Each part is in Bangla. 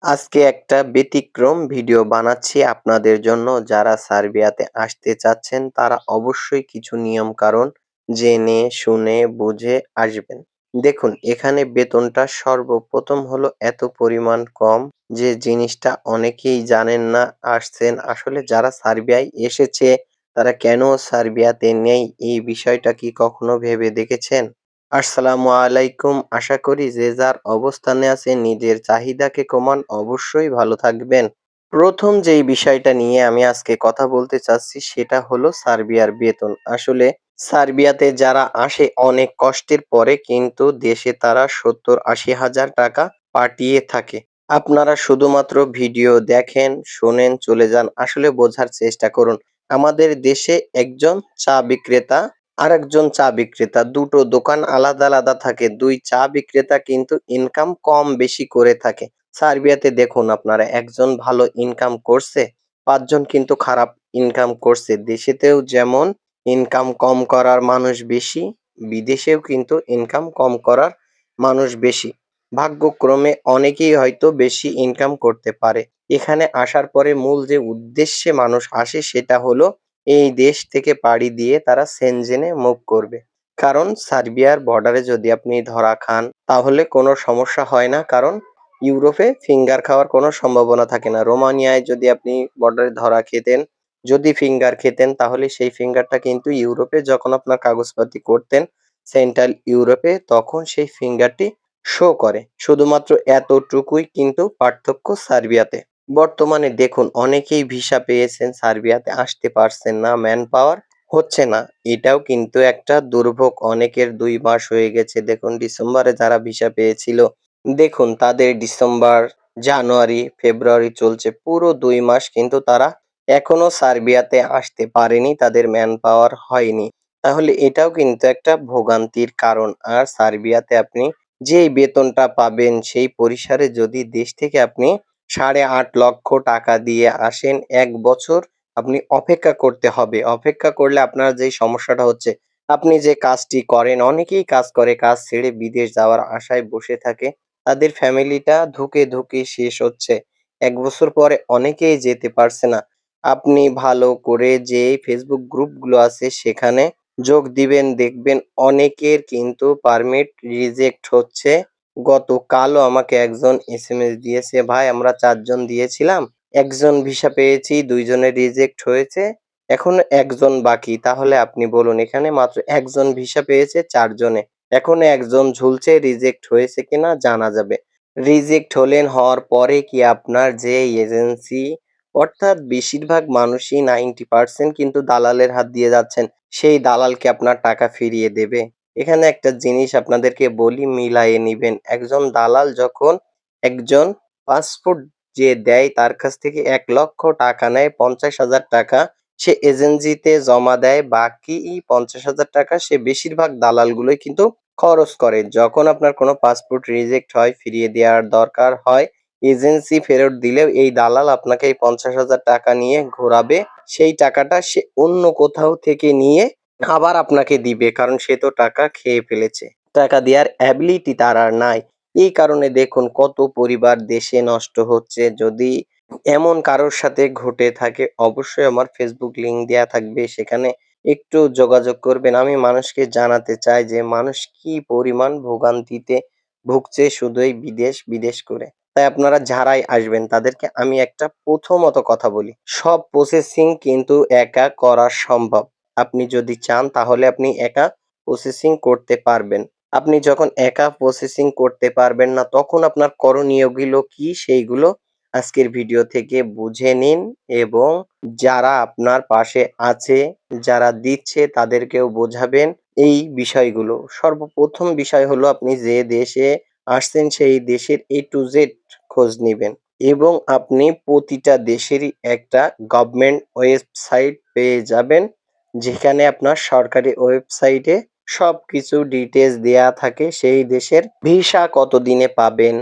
আজকে একটা ব্যতিক্রম ভিডিও বানাচ্ছি আপনাদের জন্য। যারা সার্বিয়াতে আসতে চাচ্ছেন তারা অবশ্যই কিছু নিয়ম কানুন জেনে শুনে বুঝে আসবেন। দেখুন, এখানে বেতনটা সর্বপ্রথম হলো এত পরিমাণ কম যে জিনিসটা অনেকেই জানেন না। আসছেন আসলে যারা সার্বিয়ায় এসেছে তারা কেন সার্বিয়াতে নেই এই বিষয়টা কি কখনো ভেবে দেখেছেন? আসসালামু আলাইকুম। আশা করি যে যার অবস্থানে আছেন নিজের চাহিদাকে কমান, অবশ্যই ভালো থাকবেন। প্রথম যেই বিষয়টা নিয়ে আমি আজকে কথা বলতে চাচ্ছি সেটা হলো সার্বিয়ার বেতন। আসলে সার্বিয়াতে যারা আসে অনেক কষ্টের পরে কিন্তু দেশে তারা ৭০-৮০ হাজার টাকা পাঠিয়ে থাকে। আপনারা শুধুমাত্র ভিডিও দেখেন, শোনেন, চলে যান। আসলে বোঝার চেষ্টা করুন। আমাদের দেশে একজন চা বিক্রেতা আরেকজন চা বিক্রেতা, দুটো দোকান আলাদা আলাদা থাকে। ২ চা বিক্রেতা কিন্তু ইনকাম কম বেশি করে থাকে। সার্বিয়াতে দেখুন আপনারা, একজন ভালো ইনকাম করছে, ৫ জন কিন্তু খারাপ ইনকাম করছে। দেশেতেও যেমন ইনকাম কম করার মানুষ বেশি, বিদেশেও কিন্তু ইনকাম কম করার মানুষ বেশি। ভাগ্যক্রমে অনেকেই হয়তো বেশি ইনকাম করতে পারে। এখানে আসার পরে মূল যে উদ্দেশ্যে মানুষ আসে সেটা হলো এই দেশ থেকে পাড়ি দিয়ে তারা সেনজেনে মুভ করবে। কারণ সার্বিয়ার বর্ডারে যদি আপনি ধরা খান তাহলে কোনো সমস্যা হয় না। কারণ ইউরোপে ফিঙ্গার খাওয়ার কোনো সম্ভাবনা থাকে না। রোমানিয়ায় যদি আপনি বর্ডারে ধরা খেতেন, যদি ফিঙ্গার খেতেন তাহলে সেই ফিঙ্গারটা কিন্তু ইউরোপে যখন আপনার কাগজপাতি করতেন সেন্ট্রাল ইউরোপে তখন সেই ফিঙ্গারটি শো করে। শুধুমাত্র এতটুকুই কিন্তু পার্থক্য সার্বিয়াতে। বর্তমানে দেখুন অনেকেই ভিসা পেয়েছেন, সার্বিয়াতে আসতে পারছেন না, ম্যান পাওয়ার হচ্ছে না। এটাও কিন্তু একটা দুর্ভোগ। অনেকের ২ মাস হয়ে গেছে। দেখুন ডিসেম্বরে যারা ভিসা পেয়েছিল, দেখুন তাদের ডিসেম্বর, জানুয়ারি, ফেব্রুয়ারি চলছে। পুরো ২ মাস কিন্তু তারা এখনো সার্বিয়াতে আসতে পারেনি, তাদের ম্যান পাওয়ার হয়নি। তাহলে এটাও কিন্তু একটা ভোগান্তির কারণ। আর সার্বিয়াতে আপনি যেই বেতনটা পাবেন সেই পরিসরে যদি দেশ থেকে আপনি ৮.৫ লক্ষ টাকা দিয়ে আসেন, ১ বছর আপনি অপেক্ষা করতে হবে। অপেক্ষা করলে আপনার যেই সমস্যাটা হচ্ছে, আপনি যে কাজটি করেন, অনেকেই কাজ করে, কাজ ছেড়ে বিদেশ যাওয়ার আশায় বসে থাকে। তাদের ফ্যামিলিটা ধুঁকে ধুঁকে শেষ হচ্ছে। ১ বছর পরে অনেকেই যেতে পারছে না। আপনি ভালো করে যে Facebook গ্রুপগুলো আছে সেখানে যোগ দিবেন, দেখবেন অনেকের কিন্তু পারমিট রিজেক্ট হচ্ছে। গতকালও আমাকে একজন এসএমএস দিয়েছে, "ভাই আমরা ৪ জন দিয়েছিলাম। ১ জন ভিসা পেয়েছি, ২ জনের রিজেক্ট হয়েছে। এখনো ১ জন বাকি।" তাহলে আপনি বলুন, এখানে মাত্র ১ জন ভিসা পেয়েছে ৪ জনে। এখনো ১ জন ঝুলছে, রিজেক্ট হয়েছে কিনা জানা যাবে। রিজেক্ট হলেন, হওয়ার পরে কি আপনার যে এজেন্সি, অর্থাৎ বেশিরভাগ মানুষই 90% কিন্তু দালালের হাত দিয়ে যাচ্ছেন। সেই দালাল কি আপনার টাকা ফিরিয়ে দেবে? এখানে একটা জিনিস আপনাদেরকে বলি, মিলায়ে নিবেন। একজন দালাল যখন একজন পাসপোর্ট যে দেয় তার কাছ থেকে ১ লক্ষ টাকা নেয়, ৫০,০০০ টাকা সে এজেন্সিতে জমা দেয়। বাকি ৫০,০০০ টাকা সে বেশিরভাগ দালালগুলোই কিন্তু খরচ করে। যখন আপনার কোনো পাসপোর্ট রিজেক্ট হয়, ফিরিয়ে দেওয়ার দরকার হয়, এজেন্সি ফেরত দিলেও এই দালাল আপনাকে এই ৫০,০০০ টাকা নিয়ে ঘোরাবে। সেই টাকাটা সে অন্য কোথাও থেকে নিয়ে আবার আপনাকে দিবে। কারণ সে তো টাকা খেয়ে ফেলেছে। টাকা দেওয়ার অ্যাবিলিটি তার আর নাই। এই কারণে দেখুন কত পরিবার দেশে নষ্ট হচ্ছে। যদি এমন কারোর সাথে ঘটে থাকে অবশ্যই আমার Facebook লিংক দেয়া থাকবে। সেখানে একটু যোগাযোগ করবেন। আমি মানুষকে জানাতে চাই যে মানুষ কি পরিমাণ ভোগান্তিতে ভুগছে শুধু এই বিদেশ, বিদেশ করে। তাই আপনারা যারাই আসবেন তাদেরকে আমি একটা প্রথমত কথা বলি, সব প্রসেসিং কিন্তু একা করা সম্ভব। আপনি যদি চান তাহলে আপনি একা প্রসেসিং করতে পারবেন। আপনি যখন একা প্রসেসিং করতে পারবেন না তখন আপনার করণীয়গুলো কি সেইগুলো আজকের ভিডিও থেকে বুঝে নিন এবং যারা আপনার পাশে আছে, যারা দিচ্ছে তাদেরকেও বোঝাবেন এই বিষয়গুলো। সর্বপ্রথম বিষয় হলো আপনি যে দেশে আসছেন সেই দেশের A to Z খোঁজ নিবেন এবং আপনি প্রতিটা দেশেরই একটা গভর্নমেন্ট ওয়েবসাইট পেয়ে যাবেন, যেখানে আপনার সরকারি ওয়েবসাইটে সবকিছু ডিটেইলস দেয়া থাকে। সেই দেশের ভিসা কতদিনে পাবেন,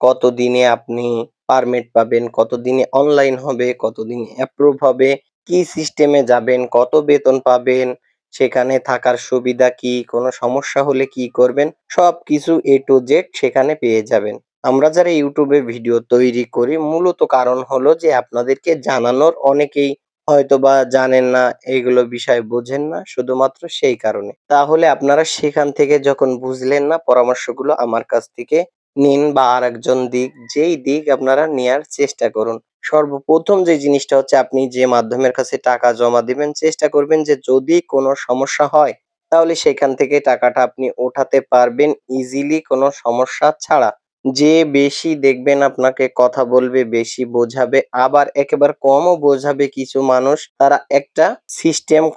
কতদিনে আপনি পারমিট পাবেন, কতদিনে অনলাইন হবে, কতদিনে অ্যাপ্রুভ হবে, কি সিস্টেমে যাবেন, কত বেতন পাবেন, সেখানে থাকার সুবিধা কি, কোনো সমস্যা হলে কি করবেন, সবকিছু A to Z সেখানে পেয়ে যাবেন। আমরা যারা ইউটিউবে ভিডিও তৈরি করি মূলত কারণ হলো যে আপনাদেরকে জানানোর, অনেকেই হয়তোবা জানেন না, এগুলো বিষয় বোঝেন না, শুধুমাত্র সেই কারণে। তাহলে আপনারা সেখান থেকে যখন বুঝলেন না, পরামর্শগুলো আমার কাছ থেকে নিন বা আরেকজন দিক, যেই দিক আপনারা নেয়ার চেষ্টা করুন। সর্বপ্রথম যে জিনিসটা হচ্ছে, আপনি যে মাধ্যমের কাছে টাকা জমা দিবেন চেষ্টা করবেন যে যদি কোনো সমস্যা হয় তাহলে সেখান থেকে টাকাটা আপনি ওঠাতে পারবেন ইজিলি, কোনো সমস্যা ছাড়া। যে বেশি দেখবেন আপনাকে কথা বলবে, বেশি বোঝাবে, আবার একেবারে কমও বোঝাবে কিছু মানুষ, তারা একটা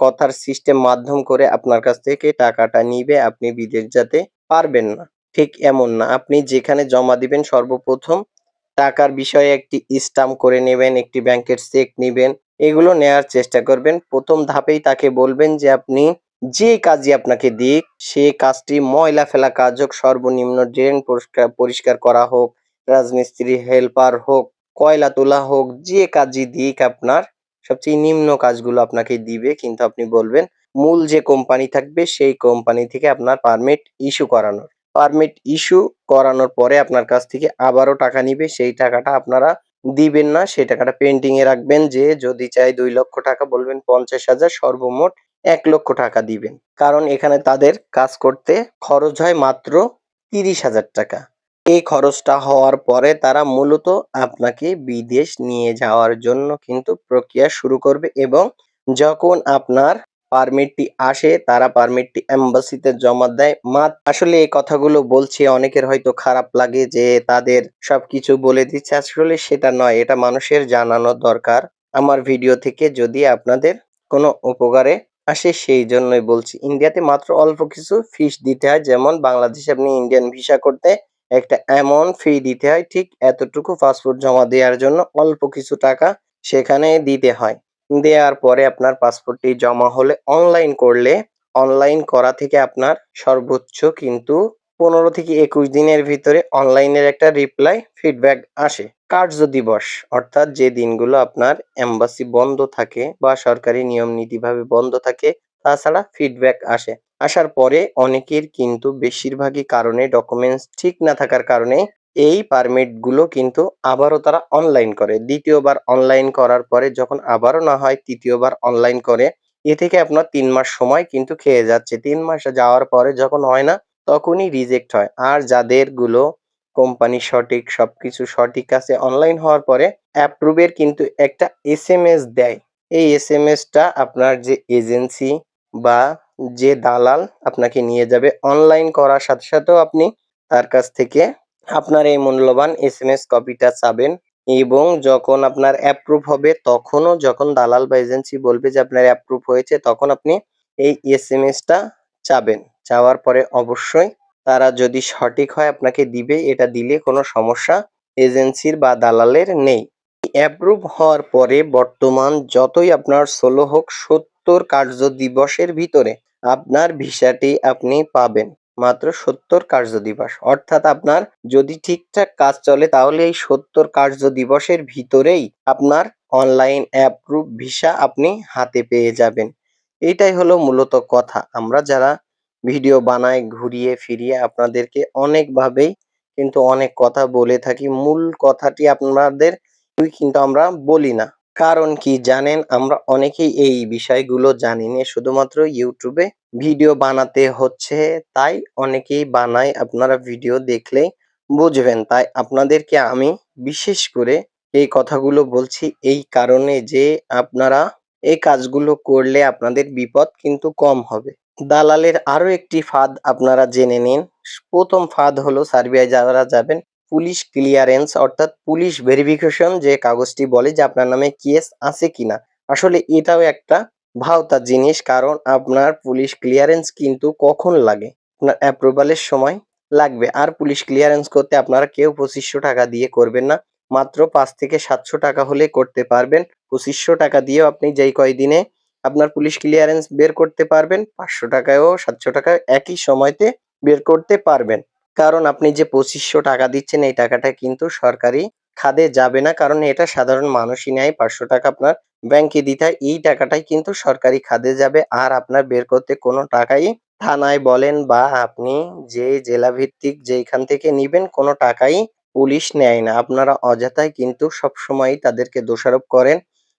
কথার সিস্টেম মাধ্যম করে আপনার কাছ থেকে টাকাটা নিবে, আপনি বিদেশ যেতে পারবেন না। ঠিক এমন না। আপনি যেখানে জমা দিবেন সর্বপ্রথম টাকার বিষয়ে একটি স্টাম্প করে নেবেন, একটি ব্যাংকের চেক নিবেন। এগুলো নেয়ার চেষ্টা করবেন। ১ম ধাপেই তাকে বলবেন যে আপনি যে কাজই আপনাকে দিক, সে কাজটি ময়লা ফেলা কাজ হোক, সর্বনিম্ন ড্রেন পরিষ্কার করা হোক, রাজমিস্ত্রি হেল্পার হোক, কয়লা তোলা হোক, যে কাজই দিক আপনার, সবচেয়ে নিম্ন কাজগুলো আপনাকে দিবে। কিন্তু আপনি বলবেন মূল যে কোম্পানি থাকবে সেই কোম্পানি থেকে আপনার পারমিট ইস্যু করানোর। পারমিট ইস্যু করানোর পরে আপনার কাছ থেকে আবারও টাকা নিবে। সেই টাকাটা আপনারা দিবেন না। সেই টাকাটা পেন্ডিং এ রাখবেন, যে যদি চায় ২ লক্ষ টাকা বলবেন ৫০,০০০, সর্বমোট ১ লক্ষ টাকা দিবেন। কারণ এখানে তাদের কাজ করতে খরচ হয় মাত্র ৩০,০০০ টাকা। এই খরচটা হওয়ার পরে তারা মূলত আপনাকে বিদেশ নিয়ে যাওয়ার জন্য কিন্তু প্রক্রিয়া শুরু করবে, এবং যখন আপনার পারমিটটি আসে তারা পারমিটটি এম্বাসিতে জমা দেয়। আসলে এই কথাগুলো বলছি, অনেকের হয়তো খারাপ লাগে যে তাদের সবকিছু বলে দিচ্ছে। আসলে সেটা নয়, এটা মানুষের জানানো দরকার। আমার ভিডিও থেকে যদি আপনাদের কোনো উপকারে আসে সেই জন্যই বলছি। ইন্ডিয়াতে মাত্র অল্প কিছু ফিস দিতে হয়, যেমন বাংলাদেশে আপনি ইন্ডিয়ান ভিসা করতে একটা অ্যামাউন্ট ফি দিতে হয়, ঠিক এতটুকু পাসপোর্ট জমা দেওয়ার জন্য অল্প কিছু টাকা সেখানে দিতে হয়। দেওয়ার পরে আপনার পাসপোর্টটি জমা হলে অনলাইন করলে, অনলাইন করা থেকে আপনার সর্বোচ্চ কিন্তু ১৫ থেকে ২১ দিনের ভিতরে অনলাইনের একটা রিপ্লাই ফিডব্যাক আসে। কার্য দিবস, অর্থাৎ যে দিনগুলো আপনার এম্বাসি বন্ধ থাকে বা সরকারি নিয়ম নীতিভাবে বন্ধ থাকে, তাছাড়া ফিডব্যাক আসে। আসার পরে অনেকের কিন্তু বেশিরভাগই কারণে, ডকুমেন্টস ঠিক না থাকার কারণে এই পারমিট গুলো কিন্তু আবারও তারা অনলাইন করে। ২য় বার অনলাইন করার পরে যখন আবারও না হয়, ৩য় বার অনলাইন করে। এ থেকে আপনার ৩ মাস সময় কিন্তু খেয়ে যাচ্ছে। ৩ মাস যাওয়ার পরে যখন হয় না, তখনই রিজেক্ট হয়। আর যাদের গুলো কোম্পানি সঠিক, সবকিছু সঠিক আছে, অনলাইন হওয়ার পরে অ্যাপ্রুভ এর কিন্তু একটা এসএমএস দেয়। এই এসএমএসটা আপনার যে এজেন্সি বা যে দালাল আপনাকে নিয়ে যাবে, অনলাইন করার সাথে সাথেও আপনি তার কাছ থেকে আপনার এই মূল্যবান এসএমএস কপিটা চাবেন, এবং যখন আপনার অ্যাপ্রুভ হবে তখনও, যখন দালাল বা এজেন্সি বলবে যে আপনার অ্যাপ্রুভ হয়েছে, তখন আপনি এই এসএমএসটা চাবেন। চাওয়ার পরে অবশ্যই তারা যদি সঠিক হয় আপনাকে দিবে। এটা দিলে কোনো সমস্যা এজেন্সির বা দালালের নেই। অ্যাপ্রুভ হওয়ার পরে বর্তমান যতই আপনার স্লো হোক, ৭০ কার্য দিবসের ভিতরে আপনার ভিসাটি আপনি পাবেন। মাত্র ৭০ কার্য দিবস। অর্থাৎ আপনার যদি ঠিকঠাক কাজ চলে তাহলে এই ৭০ কার্য দিবসের ভিতরেই আপনার অনলাইন অ্যাপ্রুভ ভিসা আপনি হাতে পেয়ে যাবেন। এটাই হলো মূলত কথা। আমরা যারা ভিডিও বানাই ঘুরিয়ে ফিরিয়ে আপনাদেরকে অনেকভাবেই কিন্তু অনেক কথা বলে থাকি। মূল কথাটি আপনাদের কিন্তু আমরা বলি না। কারণ কি জানেন? আমরা অনেকেই এই বিষয়গুলো জানি না। শুধুমাত্র YouTube এ ভিডিও বানাতে হচ্ছে, তাই অনেকেই বানায়। আপনারা ভিডিও দেখলেই বুঝবেন। তাই আপনাদেরকে আমি বিশেষ করে এই কথাগুলো বলছি এই কারণে যে আপনারা এই কাজগুলো করলে আপনাদের বিপদ কিন্তু কম হবে। দালালের আরো একটি ফাঁদ আপনারা জেনে নিন। ১ম ফাঁদ হলো, সার্বিয়ায় যারা যাবেন, পুলিশ ক্লিয়ারেন্স, অর্থাৎ পুলিশ ভেরিফিকেশন, যে কাগজটি বলে যে আপনার নামে কেস আছে কিনা। আসলে এটাও একটা ভাওতার জিনিস, কারণ আপনার পুলিশ ক্লিয়ারেন্স কিন্তু কখন লাগে? আপনার অ্যাপ্রুভালের সময় লাগবে। আর পুলিশ ক্লিয়ারেন্স করতে আপনারা কেউ ২৫০০ টাকা দিয়ে করবেন না। মাত্র ৫ থেকে ৭০০ টাকা হলে করতে পারবেন। ২৫০০ টাকা দিয়েও আপনি যেই কয়দিনে আপনার পুলিশ ক্লিয়ারেন্স বের করতে পারবেন, ৫০০ টাকায়ও ৭০০ টাকায় একই সময়তে বের করতে পারবেন। কারণ আপনি যে ২৫০০ টাকা দিচ্ছেন এই টাকাটা কিন্তু সরকারি খাতে যাবে না। কারণ এটা সাধারণ মানুষই নেয়। ৫০০ টাকা আপনার ব্যাংকে দিতে হয়। এই টাকাটাই কিন্তু সরকারি খাতে যাবে। আর আপনার বের করতে কোনো টাকাই, থানায় বলেন বা আপনি যে জেলা ভিত্তিক যেইখান থেকে নিবেন, কোনো টাকাই পুলিশ নেয় না। আপনারা অযথাই কিন্তু সবসময়ই তাদেরকে দোষারোপ করেন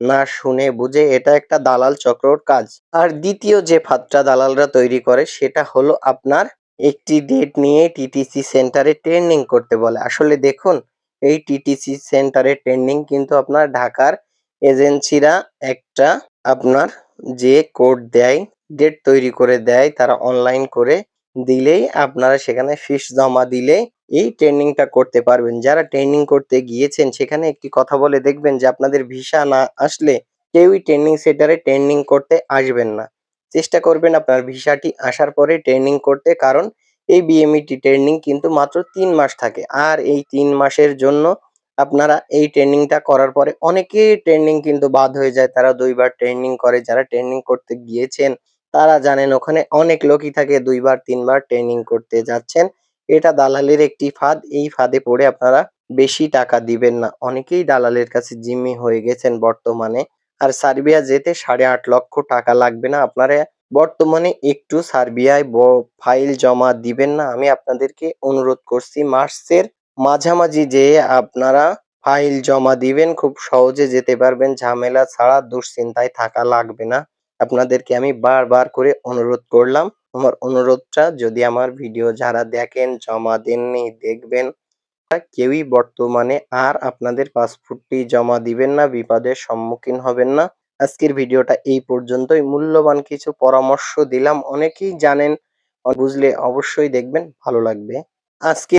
না শুনে বুঝে। এটা একটা দালাল চক্রর কাজ। আর দ্বিতীয় যে ফাঁদটা দালালরা তৈরি করে সেটা হলো আপনার একটি ডেট নিয়ে টিটিসি সেন্টারে ট্রেনিং করতে বলে। আসলে দেখুন, এই টিটিসি সেন্টারে ট্রেনিং কিন্তু আপনার ঢাকার এজেন্সিরা একটা আপনার যে কোড দেয়, ডেট তৈরি করে দেয়, তারা অনলাইন করে দিলেই আপনারা সেখানে ফিস জমা দিলেই এই ট্রেনিংটা করতে পারবেন। যারা ট্রেনিং করতে গিয়েছেন সেখানে একটি কথা বলে দেখবেন যে আপনাদের ভিসা না আসলে কেউই ট্রেনিং সেন্টারে ট্রেনিং করতে আসবেন না। চেষ্টা করবেন আপনার ভিসাটি আসার পরে ট্রেনিং করতে, কারণ এই বিএমইটি ট্রেনিং কিন্তু মাত্র ৩ মাস থাকে। আর এই ৩ মাসের জন্য আপনারা এই ট্রেনিংটা করার পরে অনেকেই ট্রেনিং কিন্তু বাদ হয়ে যায়। তারা ২ বার ট্রেনিং করে। যারা ট্রেনিং করতে গিয়েছেন তারা জানেন ওখানে অনেক লোকই থাকে ২ বার ৩ বার ট্রেনিং করতে যাচ্ছেন। এটা দালালের একটি ফাঁদ। এই ফাঁদে পড়ে আপনারা বেশি টাকা দিবেন না। অনেকেই দালালের কাছে জিম্মি হয়ে গেছেন বর্তমানে। আর সার্বিয়া যেতে ৮.৫ লক্ষ টাকা লাগবে না। আপনারা বর্তমানে একটু সার্বিয়ায় ফাইল জমা দিবেন না। আমি আপনাদেরকে অনুরোধ করছি মার্চের মাঝামাঝি যেয়ে আপনারা ফাইল জমা দিবেন। খুব সহজে যেতে পারবেন। ঝামেলা ছাড়া দুশ্চিন্তায় থাকা লাগবে না। আপনাদেরকে আমি বারবার করে অনুরোধ করলাম। আমার অনুরোধটা যদি আমার ভিডিও যারা দেখেন, জমা দেননি, দেখবেন, কেউই বর্তমানে আর আপনাদের পাসপোর্টটি জমা দিবেন না, বিপদের সম্মুখীন হবেন না। আজকের ভিডিওটা এই পর্যন্তই। মূল্যবান কিছু পরামর্শ দিলাম। অনেকেই জানেন, বুঝলে অবশ্যই দেখবেন, ভালো লাগবে। আজকে